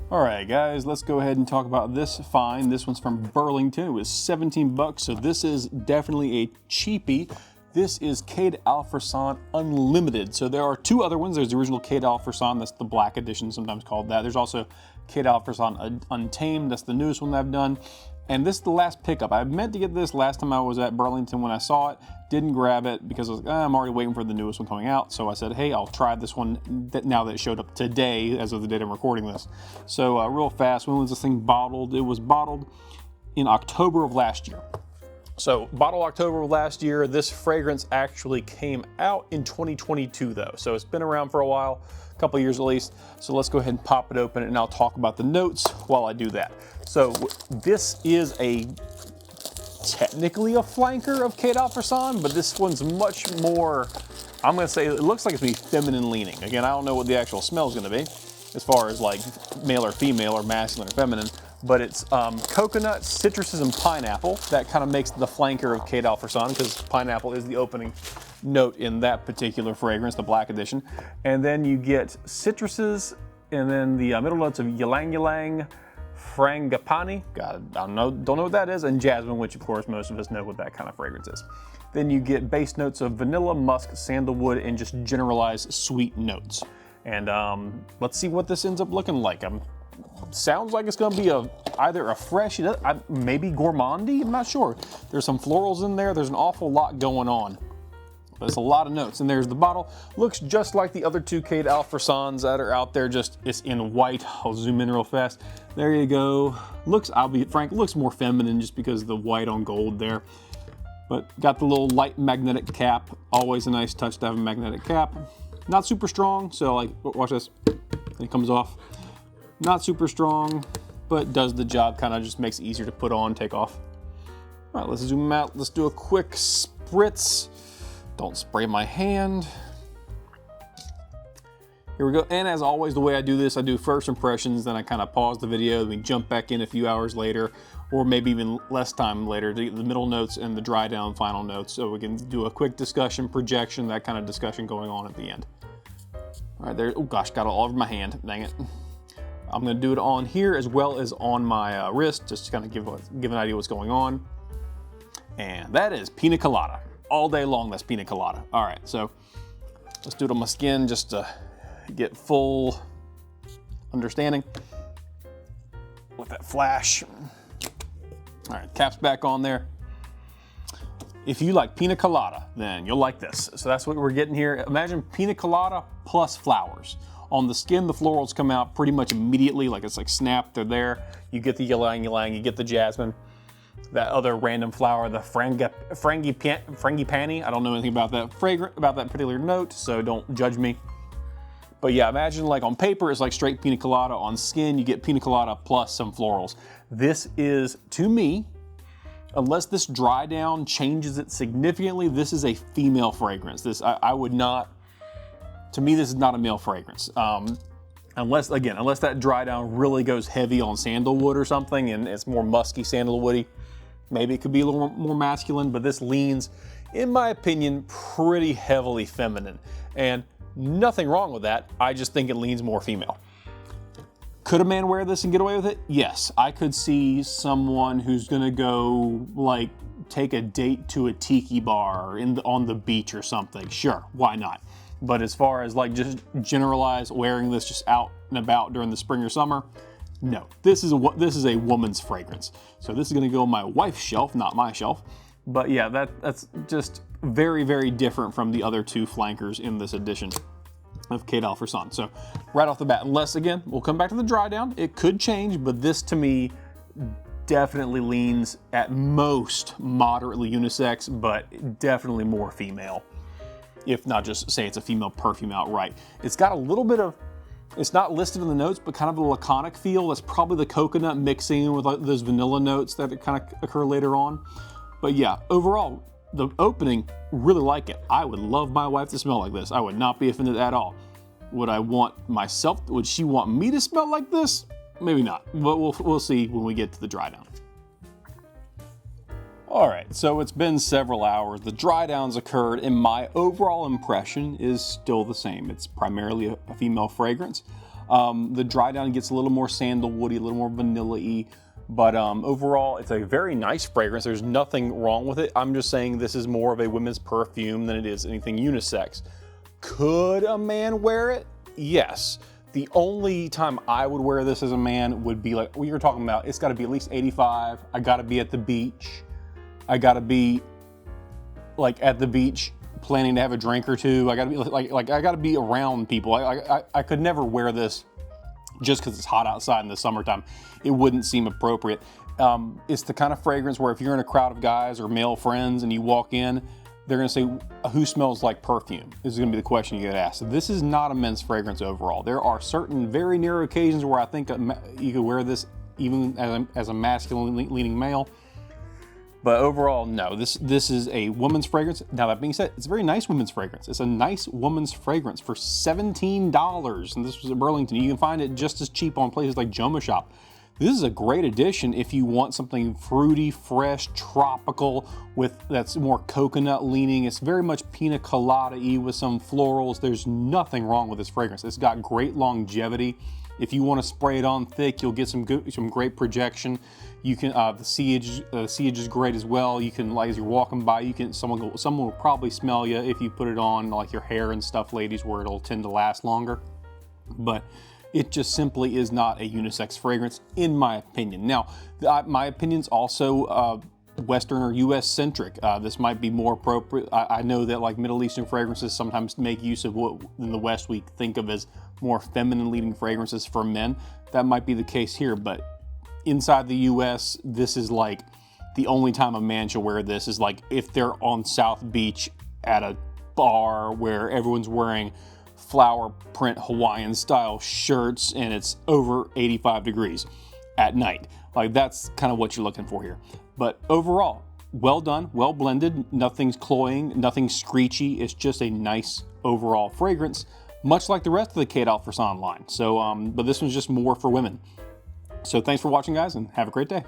All right, guys, let's go ahead and talk about this find. This one's from Burlington. It was 17 bucks, so this is definitely a cheapie. This is Qaed Al Fursan Unlimited. So there are two other ones. There's the original Qaed Al Fursan, that's the black edition, sometimes called that. There's also Qaed Al Fursan Untamed, that's the newest one that I've done. And this is the last pickup. I meant to get this last time I was at Burlington when I saw it. Didn't grab it because I was like, I'm already waiting for the newest one coming out. So I said, hey, I'll try this one now that it showed up today as of the date I'm recording this. So real fast, when was this thing bottled? It was bottled in October of last year. So bottled October of last year. This fragrance actually came out in 2022 though. So it's been around for a while, a couple years at least. So let's go ahead and pop it open and I'll talk about the notes while I do that. So this is technically a flanker of Qaed Al Fursan, but this one's much more, I'm gonna say, it looks like it's gonna be feminine leaning. Again, I don't know what the actual smell is gonna be as far as like male or female or masculine or feminine, but it's coconut, citruses, and pineapple. That kind of makes the flanker of Qaed Al Fursan because pineapple is the opening note in that particular fragrance, the black edition. And then you get citruses, and then the middle notes of ylang-ylang, frangipani, God, I don't know what that is, and jasmine, which of course most of us know what that kind of fragrance is. Then you get base notes of vanilla, musk, sandalwood, and just generalized sweet notes. And let's see what this ends up looking like. Sounds like it's gonna be either a fresh, maybe gourmandy, I'm not sure. There's some florals in there, there's an awful lot going on. But it's a lot of notes. And there's the bottle. Looks just like the other two Qaed Al Fursans that are out there, just it's in white. I'll zoom in real fast. There you go. Looks, I'll be frank, looks more feminine just because of the white on gold there. But got the little light magnetic cap. Always a nice touch to have a magnetic cap. Not super strong, so like, watch this. It comes off. Not super strong, but does the job, kind of just makes it easier to put on, take off. All right, let's zoom out. Let's do a quick spritz. Don't spray my hand. Here we go. And as always, the way I do this, I do first impressions, then I kind of pause the video, then we jump back in a few hours later, or maybe even less time later to get the middle notes and the dry down final notes, so we can do a quick discussion, projection, that kind of discussion going on at the end. All right, there, oh gosh, got it all over my hand, dang it. I'm gonna do it on here as well as on my wrist, just to kind of give an idea what's going on. And that is pina colada. All day long, that's pina colada. All right, so let's do it on my skin just to get full understanding with that flash. All right, cap's back on there. If you like pina colada, then you'll like this. So that's what we're getting here. Imagine pina colada plus flowers. On the skin, the florals come out pretty much immediately, like it's like snap, they're there. You get the ylang-ylang, you get the jasmine. That other random flower, the frangipani, I don't know anything about that particular note, so don't judge me. But yeah, imagine like on paper, it's like straight pina colada. On skin, you get pina colada plus some florals. This is, to me, unless this dry down changes it significantly, this is a female fragrance. I would not, to me, this is not a male fragrance. Unless that dry down really goes heavy on sandalwood or something and it's more musky sandalwoody. Maybe it could be a little more masculine, but this leans, in my opinion, pretty heavily feminine. And nothing wrong with that, I just think it leans more female. Could a man wear this and get away with it? Yes, I could see someone who's gonna go like take a date to a tiki bar on the beach or something. Sure, why not? But as far as like just generalized wearing this just out and about during the spring or summer, no, this is a woman's fragrance. So this is gonna go on my wife's shelf, not my shelf. But yeah, that's just very, very different from the other two flankers in this edition of Qaed Al Fursan. So right off the bat, unless again, we'll come back to the dry down, it could change, but this to me definitely leans at most moderately unisex, but definitely more female. If not just say it's a female perfume outright. It's got a little bit of, it's not listed in the notes, but kind of a laconic feel. That's probably the coconut mixing with like those vanilla notes that kind of occur later on. But yeah, overall, the opening, really like it. I would love my wife to smell like this. I would not be offended at all. Would I want myself, would she want me to smell like this? Maybe not, but we'll see when we get to the dry down. All right, so it's been several hours. The dry downs occurred, and my overall impression is still the same. It's primarily a female fragrance. The dry down gets a little more sandalwoody, a little more vanilla-y. But overall, it's a very nice fragrance. There's nothing wrong with it. I'm just saying this is more of a women's perfume than it is anything unisex. Could a man wear it? Yes. The only time I would wear this as a man would be like we were talking about. It's got to be at least 85. I got to be at the beach. I got to be like at the beach planning to have a drink or two. I got to be like I got to be around people. I could never wear this just because it's hot outside in the summertime. It wouldn't seem appropriate. It's the kind of fragrance where if you're in a crowd of guys or male friends and you walk in, they're gonna say, who smells like perfume? This is gonna be the question you get asked. This is not a men's fragrance overall. There are certain very narrow occasions where I think you could wear this even as a masculine leaning male. But overall, no, this is a woman's fragrance. Now that being said, it's a very nice women's fragrance. It's a nice woman's fragrance for $17. And this was at Burlington. You can find it just as cheap on places like Joma Shop. This is a great addition if you want something fruity, fresh, tropical, that's more coconut leaning. It's very much pina colada-y with some florals. There's nothing wrong with this fragrance. It's got great longevity. If you want to spray it on thick, you'll get some great projection. You can the sillage is great as well. You can, like, as you're walking by, someone will probably smell you if you put it on like your hair and stuff, ladies, where it'll tend to last longer. But it just simply is not a unisex fragrance, in my opinion. Now, my opinion's also Western or US centric. This might be more appropriate. I know that like Middle Eastern fragrances sometimes make use of what in the West we think of as more feminine leading fragrances for men. That might be the case here, but inside the US, this is like the only time a man should wear this is like if they're on South Beach at a bar where everyone's wearing flower print Hawaiian style shirts and it's over 85 degrees at night. Like that's kind of what you're looking for here. But overall, well done, well blended, nothing's cloying, nothing screechy. It's just a nice overall fragrance, much like the rest of the Qaed Al Fursan line. So, but this one's just more for women. So thanks for watching, guys, and have a great day.